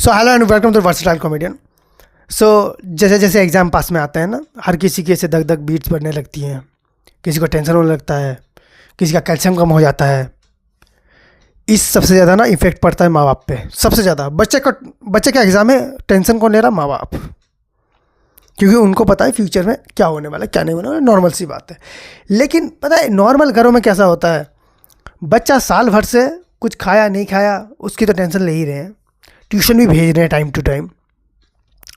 So hello and welcome to versatile comedian. So जैसे जैसे exam pass में आते हैं ना, हर किसी की ऐसे दग दग बीट्स बढ़ने लगती हैं, किसी को टेंशन होने लगता है, किसी का कैल्शियम कम हो जाता है। इस सबसे ज़्यादा ना इफेक्ट पड़ता है माँ बाप पे। सबसे ज़्यादा बच्चे का एग्ज़ाम है, टेंशन कौन ले रहा? माँ बाप, क्योंकि उनको पता है फ्यूचर में क्या होने वाला है क्या नहीं होने वाला। नॉर्मल सी बात है। लेकिन पता है नॉर्मल घरों में कैसा होता है, बच्चा साल भर से कुछ खाया नहीं खाया उसकी तो टेंशन ले ही रहे हैं, ट्यूशन भी भेज रहे हैं टाइम टू टाइम,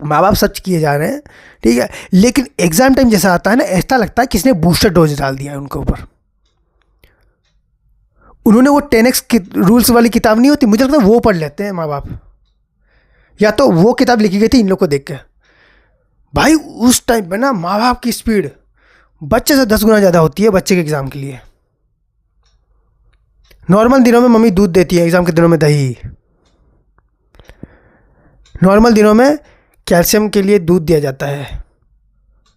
माँ बाप सब किए जा रहे हैं, ठीक है। लेकिन एग्ज़ाम टाइम जैसा आता है ना, ऐसा लगता है किसने बूस्टर डोज डाल दिया है उनके ऊपर। उन्होंने वो 10x की रूल्स वाली किताब नहीं होती, मुझे लगता है वो पढ़ लेते हैं माँ बाप, या तो वो किताब लिखी गई थी इन लोग को देख के। भाई उस टाइम पे ना माँ बाप की स्पीड बच्चे से 10 गुना ज़्यादा होती है बच्चे के एग्ज़ाम के लिए। नॉर्मल दिनों में मम्मी दूध देती है, एग्ज़ाम के दिनों में दही। नॉर्मल दिनों में कैल्शियम के लिए दूध दिया जाता है,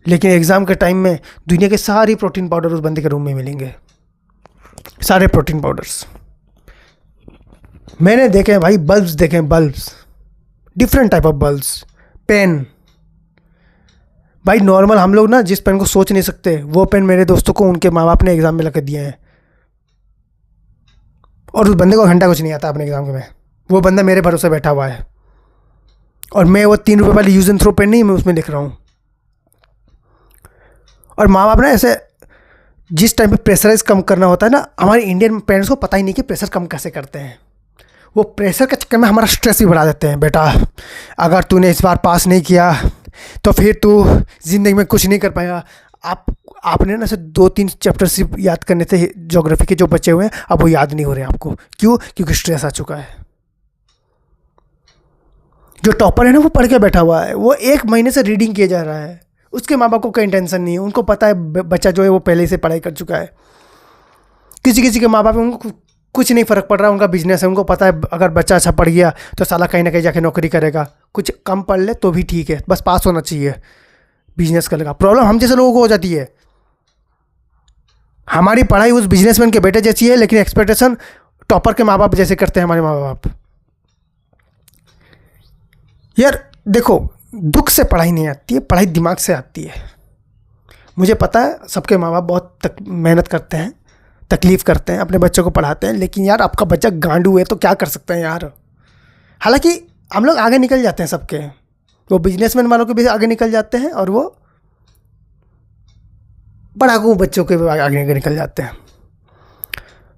लेकिन एग्ज़ाम के टाइम में दुनिया के सारी प्रोटीन पाउडर उस बंदे के रूम में मिलेंगे, सारे प्रोटीन पाउडर्स। मैंने देखे हैं भाई, बल्ब्स देखे हैं, bulbs, different type of bulbs, pen. भाई नॉर्मल हम लोग ना जिस पेन को सोच नहीं सकते, वो पेन मेरे दोस्तों को उनके माँ बाप ने एग्ज़ाम में लगा दिए हैं, और उस बंदे को घंटा कुछ नहीं आता अपने एग्ज़ाम में। वो बंदा मेरे भरोसे बैठा हुआ है, और मैं वो 3 रुपये वाली यूज़ एंड थ्रो पेन नहीं, मैं उसमें लिख रहा हूँ। और माँ बाप ना ऐसे जिस टाइम पे प्रेशराइज कम करना होता है ना, हमारे इंडियन पेरेंट्स को पता ही नहीं कि प्रेशर कम कैसे करते हैं। वो प्रेशर के चक्कर में हमारा स्ट्रेस भी बढ़ा देते हैं। बेटा अगर तूने इस बार पास नहीं किया तो फिर तू ज़िंदगी में कुछ नहीं कर पाएगा। आपने ना ऐसे 2-3 चैप्टर्स याद करने थे ज्योग्राफी के जो बचे हुए हैं, अब वो याद नहीं हो रहे हैं आपको। क्यों? क्योंकि स्ट्रेस आ चुका है। जो टॉपर है ना वो पढ़ के बैठा हुआ है, वो 1 महीने से रीडिंग किया जा रहा है, उसके माँ बाप को कोई टेंशन नहीं है। उनको पता है बच्चा जो है वो पहले से पढ़ाई कर चुका है। किसी किसी के माँ बाप उनको कुछ नहीं फ़र्क पड़ रहा, उनका बिजनेस है, उनको पता है अगर बच्चा अच्छा पढ़ गया तो साला कहीं ना कहीं जाके नौकरी करेगा, कुछ कम पढ़ ले तो भी ठीक है, बस पास होना चाहिए, बिजनेस करेगा। प्रॉब्लम हम जैसे लोगों को हो जाती है, हमारी पढ़ाई उस बिजनेसमैन के बेटे जैसी है, लेकिन एक्सपेक्टेशन टॉपर के माँ बाप जैसे करते हैं हमारे माँ बाप। यार देखो, दुख से पढ़ाई नहीं आती है, पढ़ाई दिमाग से आती है। मुझे पता है सबके माँ बाप बहुत मेहनत करते हैं, तकलीफ़ करते हैं, अपने बच्चों को पढ़ाते हैं, लेकिन यार आपका बच्चा गांडू है तो क्या कर सकते हैं यार। हालांकि हम लोग आगे निकल जाते हैं सबके, वो बिजनेसमैन वालों के भी आगे निकल जाते हैं, और वो पढ़ाकू बच्चों के भी आगे निकल जाते हैं।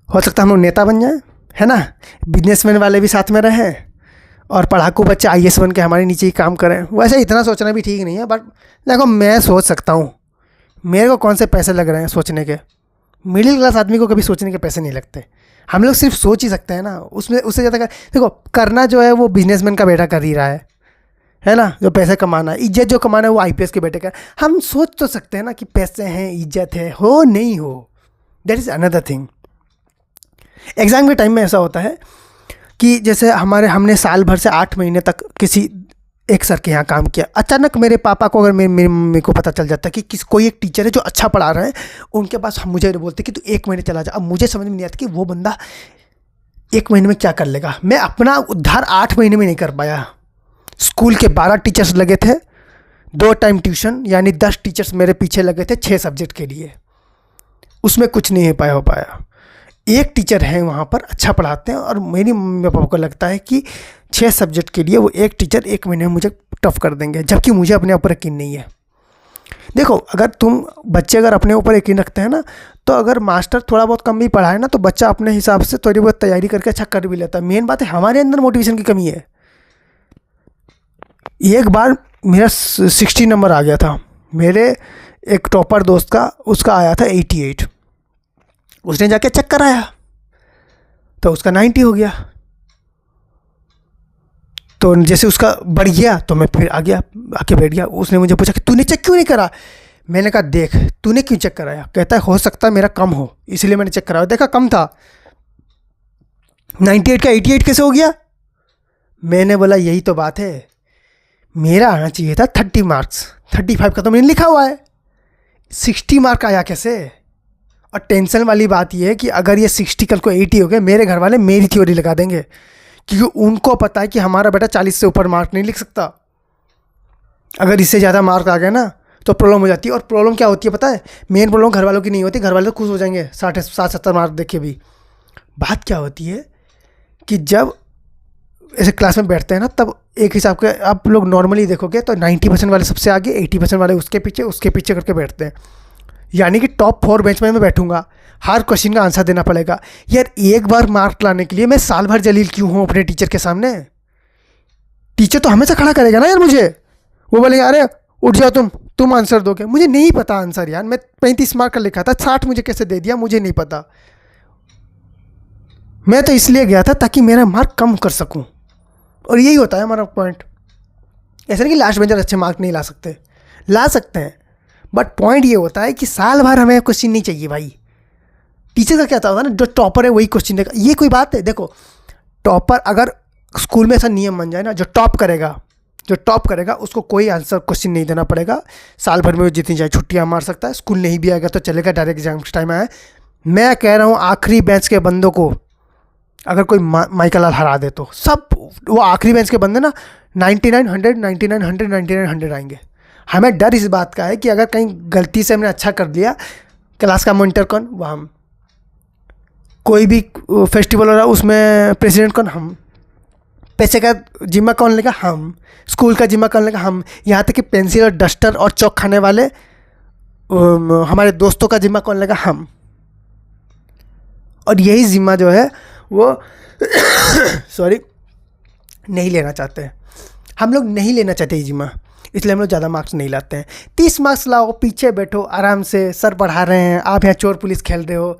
हो सकता है हम लोग नेता बन जाएं, है ना, बिजनेसमैन वाले भी साथ में रहें और पढ़ाकू बच्चे IAS बन के हमारे नीचे ही काम करें। वैसे इतना सोचना भी ठीक नहीं है, बट देखो मैं सोच सकता हूँ, मेरे को कौन से पैसे लग रहे हैं सोचने के। मिडिल क्लास आदमी को कभी सोचने के पैसे नहीं लगते। हम लोग सिर्फ सोच ही सकते हैं ना, उसमें उससे ज़्यादा देखो करना जो है वो बिजनेसमैन का बेटा कर ही रहा है ना। जो पैसे कमाना, इज्जत जो कमाना है वो IPS के बेटे का। हम सोच तो सकते हैं ना कि पैसे हैं, इज्जत है, हो नहीं हो, that is another thing. Exam के टाइम में ऐसा होता है कि जैसे हमने साल भर से 8 महीने तक किसी एक सर के यहाँ काम किया। अचानक मेरे पापा को, अगर मेरी मम्मी को पता चल जाता है कि कोई एक टीचर है जो अच्छा पढ़ा रहा है, उनके पास हम मुझे बोलते कि तू 1 महीने चला जा। अब मुझे समझ में नहीं आता कि वो बंदा 1 महीने में क्या कर लेगा। मैं अपना उद्धार 8 महीने में नहीं कर पाया। स्कूल के 12 टीचर्स लगे थे, 2 टाइम ट्यूशन, यानी 10 टीचर्स मेरे पीछे लगे थे 6 सब्जेक्ट के लिए, उसमें कुछ नहीं हो पाया। एक टीचर है वहाँ पर अच्छा पढ़ाते हैं, और मेरी मम्मी पापा को लगता है कि 6 सब्जेक्ट के लिए वो एक टीचर 1 महीने में मुझे टफ कर देंगे, जबकि मुझे अपने ऊपर यकीन नहीं है। देखो अगर बच्चे अगर अपने ऊपर यकीन रखते हैं ना, तो अगर मास्टर थोड़ा बहुत कम भी पढ़ाए ना, तो बच्चा अपने हिसाब से थोड़ी बहुत तैयारी करके अच्छा कर भी लेता है। मेन बात है हमारे अंदर मोटिवेशन की कमी है। एक बार मेरा 60 नंबर आ गया था, मेरे एक टॉपर दोस्त का, उसका आया था 88। उसने जाके चेक कराया तो उसका 90 हो गया। तो जैसे उसका बढ़ गया तो मैं फिर आके बैठ गया। उसने मुझे पूछा कि तूने चेक क्यों नहीं करा? मैंने कहा देख तूने क्यों चेक कराया? कहता है हो सकता है मेरा कम हो, इसलिए मैंने चेक कराया। देखा कम था, 98 का 88 कैसे हो गया? मैंने बोला यही तो बात है, मेरा आना चाहिए था 30 मार्क्स, 35 का तो मैंने लिखा हुआ है, 60 मार्क आया कैसे? और टेंशन वाली बात यह है कि अगर ये 60 कल को 80 हो गए, मेरे घर वाले मेरी थ्योरी लगा देंगे क्योंकि उनको पता है कि हमारा बेटा 40 से ऊपर मार्क नहीं लिख सकता। अगर इससे ज़्यादा मार्क आ गया ना तो प्रॉब्लम हो जाती है। और प्रॉब्लम क्या होती है पता है? मेन प्रॉब्लम घर वालों की नहीं होती, घर वाले तो खुश हो जाएंगे 60-70 मार्क देखे भी। बात क्या होती है कि जब ऐसे क्लास में बैठते हैं ना, तब एक हिसाब के आप लोग नॉर्मली देखोगे तो 90% वाले सबसे आगे, 80% वाले उसके पीछे करके बैठते हैं। यानी कि टॉप 4 बेंच में मैं बैठूंगा, हर क्वेश्चन का आंसर देना पड़ेगा। यार एक बार मार्क लाने के लिए मैं साल भर जलील क्यों हूँ अपने टीचर के सामने? टीचर तो हमेशा खड़ा करेगा ना यार मुझे। वो बोलेंगे अरे उठ जाओ तुम आंसर दोगे। मुझे नहीं पता आंसर यार, मैं 35 मार्क का लिखा था, 60 मुझे कैसे दे दिया मुझे नहीं पता। मैं तो इसलिए गया था ताकि मेरा मार्क कम कर सकूं, और यही होता है हमारा पॉइंट। ऐसा नहीं कि लास्ट बेंचर अच्छे मार्क नहीं ला सकते, ला सकते हैं, बट पॉइंट ये होता है कि साल भर हमें क्वेश्चन नहीं चाहिए भाई। टीचर का क्या होता है ना, जो टॉपर है वही क्वेश्चन देगा। ये कोई बात है? देखो टॉपर, अगर स्कूल में ऐसा नियम बन जाए ना, जो टॉप करेगा उसको कोई आंसर क्वेश्चन नहीं देना पड़ेगा। साल भर में वो जितनी चाहे छुट्टियाँ मार सकता है, स्कूल नहीं भी आएगा तो चलेगा, डायरेक्ट एग्जाम के टाइम आए। मैं कह रहा हूँ आखिरी बेंच के बंदों को अगर कोई माइकल लाल हरा दे तो सब वो आखिरी बेंच के बंदे ना 99 आएंगे। हमें डर इस बात का है कि अगर कहीं गलती से हमने अच्छा कर दिया, क्लास का मॉनिटर कौन? वो हम। कोई भी फेस्टिवल हो रहा है उसमें प्रेसिडेंट कौन? हम। पैसे का जिम्मा कौन लेगा? हम। स्कूल का जिम्मा कौन लेगा? हम। यहाँ तक कि पेंसिल और डस्टर और चौक खाने वाले हमारे दोस्तों का जिम्मा कौन लेगा? हम। और यही जिम्मा जो है वो सॉरी नहीं लेना चाहते हैं हम लोग, नहीं लेना चाहते ये जिम्मा, इसलिए हम लोग ज़्यादा मार्क्स नहीं लाते हैं। 30 मार्क्स लाओ, पीछे बैठो आराम से, सर पढ़ा रहे हैं, आप यहाँ चोर पुलिस खेल रहे हो,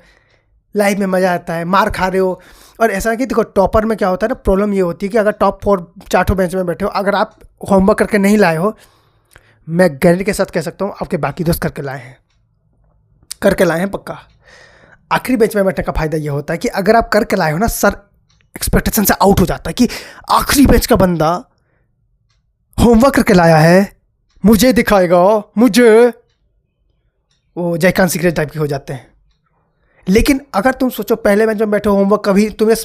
लाइफ में मज़ा आता है, मार खा रहे हो। और ऐसा कि देखो टॉपर में क्या होता है ना, प्रॉब्लम ये होती है कि अगर टॉप 4 चारों बेंच में बैठे हो, अगर आप होमवर्क करके नहीं लाए हो, मैं गारंटी के साथ कह सकता हूँ आपके बाकी दोस्त करके लाए हैं पक्का। आखिरी बेंच में बैठने का फ़ायदा ये होता है कि अगर आप करके लाए हो ना, सर एक्सपेक्टेशन से आउट हो जाता है कि आखिरी बेंच का बंदा होमवर्क करके लाया है, मुझे दिखाएगा, मुझे। वो जयकांत सीक्रेट टाइप के हो जाते हैं। लेकिन अगर तुम सोचो पहले बेंच में बैठे हो, होमवर्क कभी तुम्हें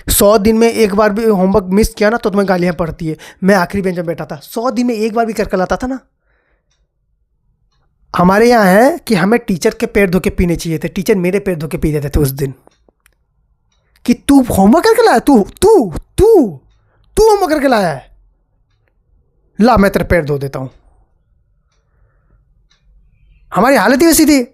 100 दिन में एक बार भी होमवर्क मिस किया ना तो तुम्हें गालियाँ पड़ती है। मैं आखिरी बेंच में बैठा था, 100 दिन में एक बार भी करके लाता था ना। हमारे यहाँ है कि हमें टीचर के पैर धो के पीने चाहिए थे, टीचर मेरे पैर धो के पी देते थे उस दिन कि तू होमवर्क करके लाया, तू होमवर्क करके लाया है, ला मैं तेरे पैर धो देता हूँ। हमारी हालत ही वैसी थी।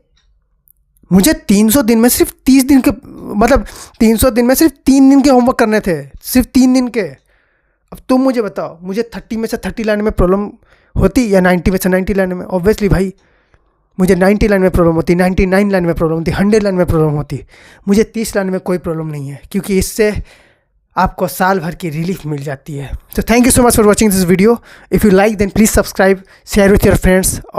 मुझे 300 दिन में सिर्फ 30 दिन के, मतलब 300 दिन में सिर्फ 3 दिन के होमवर्क करने थे, सिर्फ 3 दिन के। अब तुम मुझे बताओ, मुझे 30 में से 30 लाने में प्रॉब्लम होती या 90 में से 90 लाने में? ऑब्वियसली भाई मुझे 90 लाइन में प्रॉब्लम होती, 99 लाइन में प्रॉब्लम होती, 100 लाइन में प्रॉब्लम होती। मुझे 30 लाइन में कोई प्रॉब्लम नहीं है, क्योंकि इससे आपको साल भर की रिलीफ मिल जाती है। So thank you so much for watching this video. If you like, then please subscribe, share with your friends.